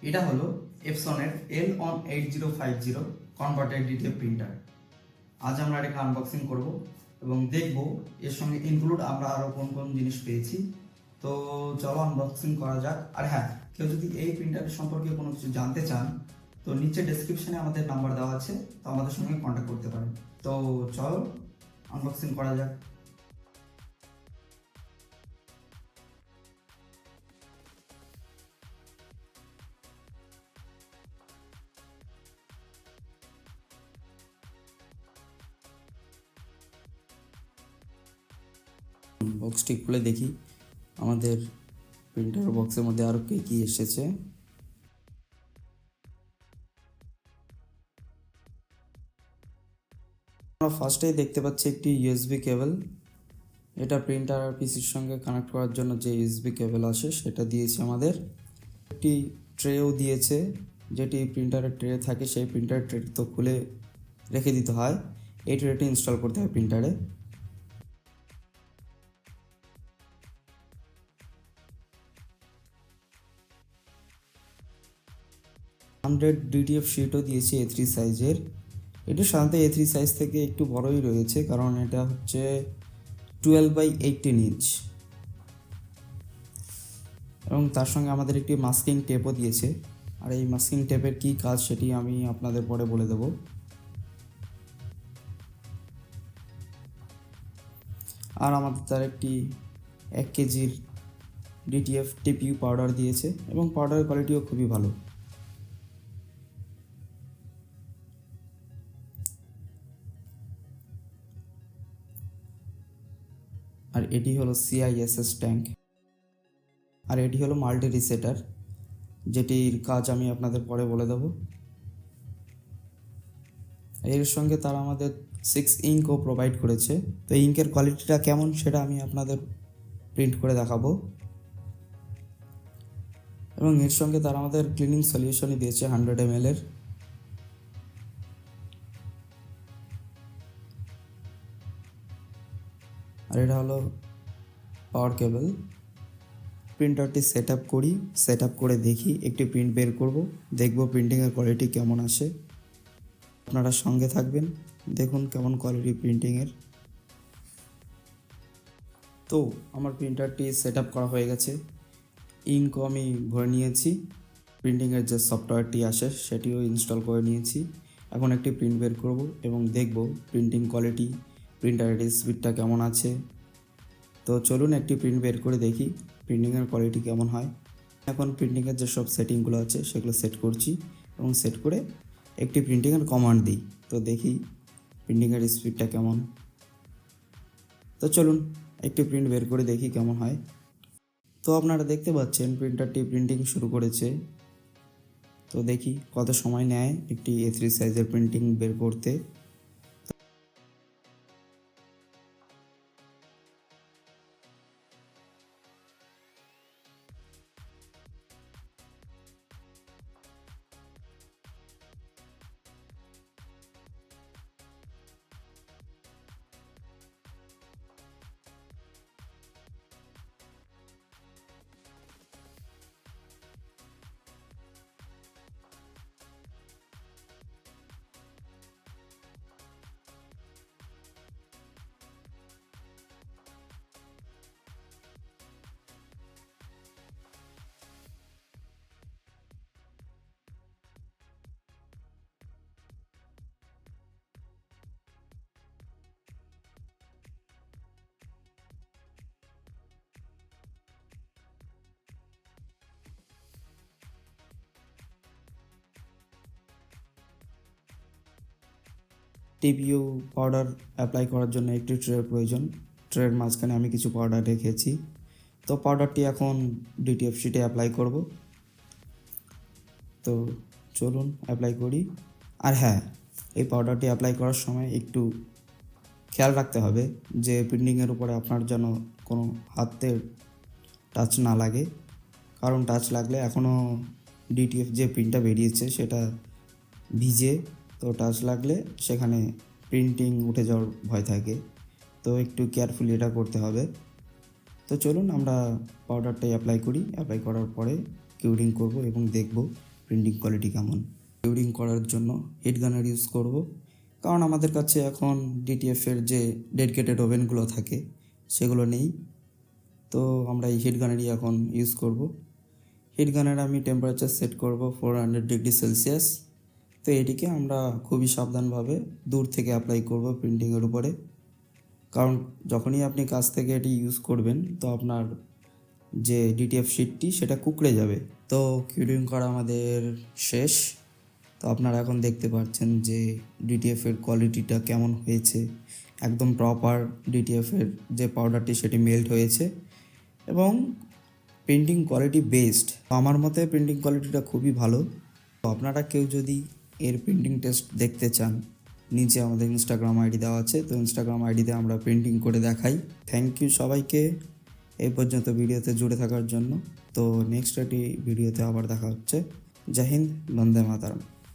এটা হলো এপসনের L-on8050 converted DTF printer. আজ আমরা এটাকে আনবক্সিং করব এবং দেখব এর সঙ্গে ইনক্লুড আমরা আরও কোন কোন জিনিস পেয়েছি। তো চলো আনবক্সিং করা যাক। আর হ্যাঁ, কেউ যদি এই প্রিন্টারের সম্পর্কে কোনো কিছু জানতে চান তো নিচে ডেসক্রিপশনে আমাদের নাম্বার দেওয়া আছে, তো আমাদের সঙ্গে কন্ট্যাক্ট করতে পারেন। তো চলো আনবক্সিং করা যাক। বক্সটি খুলে দেখি আমাদের প্রিন্টার বক্সের মধ্যে আরও কী কী এসেছে। আমরা ফার্স্টেই দেখতে পাচ্ছি একটি ইউএসবি কেবল। এটা প্রিন্টার আর পিসির সঙ্গে কানেক্ট করার জন্য যে ইউএসবি কেবল আসে সেটা দিয়েছে আমাদের। একটি ট্রেও দিয়েছে, যেটি প্রিন্টারের ট্রে থাকে সেই প্রিন্টারের ট্রে তো খুলে রেখে দিতে হয়, এই ট্রেটি ইনস্টল করতে হয় প্রিন্টারে। 100 ডিটিএফ শিটও দিয়েছে A3 সাইজের। এটি সাধারণত A3 সাইজ থেকে একটু বড়ই রয়েছে, কারণ এটা হচ্ছে 12/18 ইঞ্চ। এবং তার সঙ্গে আমাদের একটি মাস্কিং টেপও দিয়েছে। আর এই মাস্কিং টেপের কী কাজ সেটি আমি আপনাদের পরে বলে দেব। আর আমাদের তার একটি 1 কেজির ডিটিএফ টিপিইউ পাউডার দিয়েছে এবং পাউডারের কোয়ালিটিও খুবই ভালো। আর এটি হলো CISS ট্যাঙ্ক। আর এটি হলো মাল্টি রিসেটার, যেটির কাজ আমি আপনাদের পরে বলে দেব। এর সঙ্গে তারা আমাদের 6 ইঙ্কও প্রোভাইড করেছে। তো ইঙ্কের কোয়ালিটিটা কেমন সেটা আমি আপনাদের প্রিন্ট করে দেখাবো। এবং এর সঙ্গে তারা আমাদের ক্লিনিং সলিউশনই দিয়েছে 100 ml এর। আর এটা হলো পাওয়ার কেবল। প্রিন্টারটি সেট আপ করে দেখি, একটি প্রিন্ট বের করব, দেখব প্রিন্টিংয়ের কোয়ালিটি কেমন আসে। আপনারা সঙ্গে থাকবেন, দেখুন কেমন কোয়ালিটি প্রিন্টিংয়ের। তো আমার প্রিন্টারটি সেট আপ করা হয়ে গেছে, ইঙ্কও আমি ভরে নিয়েছি, প্রিন্টিংয়ের যে সফটওয়্যারটি আসে সেটিও ইনস্টল করে নিয়েছি। এখন একটি প্রিন্ট বের করব এবং দেখব প্রিন্টিং কোয়ালিটি, প্রিন্টারের স্পিডটা কেমন আছে। তো চলুন একটি প্রিন্ট বের করে দেখি প্রিন্টিংয়ের কোয়ালিটি কেমন হয়। এখন প্রিন্টিংয়ের যে সব সেটিংগুলো আছে সেগুলো সেট করছি এবং সেট করে একটি প্রিন্টিংয়ের কমান্ড দিই। তো দেখি প্রিন্টিংয়ের স্পিডটা কেমন। তো চলুন একটি প্রিন্ট বের করে দেখি কেমন হয়। তো আপনারা দেখতে পাচ্ছেন প্রিন্টারটি প্রিন্টিং শুরু করেছে। তো দেখি কত সময় নেয় একটি A3 সাইজের প্রিন্টিং বের করতে। টিপিইউ পাউডার অ্যাপ্লাই করার জন্য একটি ট্রের প্রয়োজন। ট্রের মাঝখানে আমি কিছু পাউডার রেখেছি। তো পাউডারটি এখন ডিটিএফ শিটে অ্যাপ্লাই করব। তো চলুন অ্যাপ্লাই করি। আর হ্যাঁ, এই পাউডারটি অ্যাপ্লাই করার সময় একটু খেয়াল রাখতে হবে যে প্রিন্টিংয়ের উপরে আপনার যেন কোনো হাতের টাচ না লাগে, কারণ টাচ লাগলে এখনও ডিটিএফ যে প্রিন্টটা বেরিয়েছে সেটা ভিজে, তো টাচ লাগলে সেখানে প্রিন্টিং উঠে যাওয়ার ভয় থাকে। তো একটু কেয়ারফুলি এটা করতে হবে। তো চলুন আমরা পাউডারটাই অ্যাপ্লাই করি। অ্যাপ্লাই করার পরে কিউরিং করব এবং দেখব প্রিন্টিং কোয়ালিটি কেমন। কিউরিং করার জন্য হিট গানার ইউজ করব, কারণ আমাদের কাছে এখন ডিটিএফের যে ডেডিকেটেড ওভেনগুলো থাকে সেগুলো নেই। তো আমরা এই হিট গানারই এখন ইউজ করব। হিট গানের আমি টেম্পারেচার সেট করব 400 ডিগ্রি সেলসিয়াস। তো এটিকে আমরা খুবই সাবধানভাবে দূর থেকে অ্যাপ্লাই করব প্রিন্টিংয়ের উপরে, কারণ যখনই আপনি কাছ থেকে এটি ইউজ করবেন তো আপনার যে ডিটিএফ শিটটি সেটা কুকড়ে যাবে। তো কিউরিং করা আমাদের শেষ। তো আপনারা এখন দেখতে পাচ্ছেন যে ডিটিএফের কোয়ালিটিটা কেমন হয়েছে। একদম প্রপার ডিটিএফের যে পাউডারটি সেটি মেল্ট হয়েছে এবং প্রিন্টিং কোয়ালিটি বেস্ট। আমার মতে প্রিন্টিং কোয়ালিটিটা খুবই ভালো। তো আপনারা কেউ যদি এর প্রিন্টিং টেস্ট দেখতে চান, নিচে আমাদের ইনস্টাগ্রাম আইডি দেওয়া আছে, তো ইনস্টাগ্রাম আইডিতে আমরা প্রিন্টিং করে দেখাই। থ্যাংক ইউ সবাইকে এই পর্যন্ত ভিডিওতে জুড়ে থাকার জন্য। তো নেক্সট একটি ভিডিওতে আবার দেখা হচ্ছে। জয় হিন্দ, বন্দে মাতরম।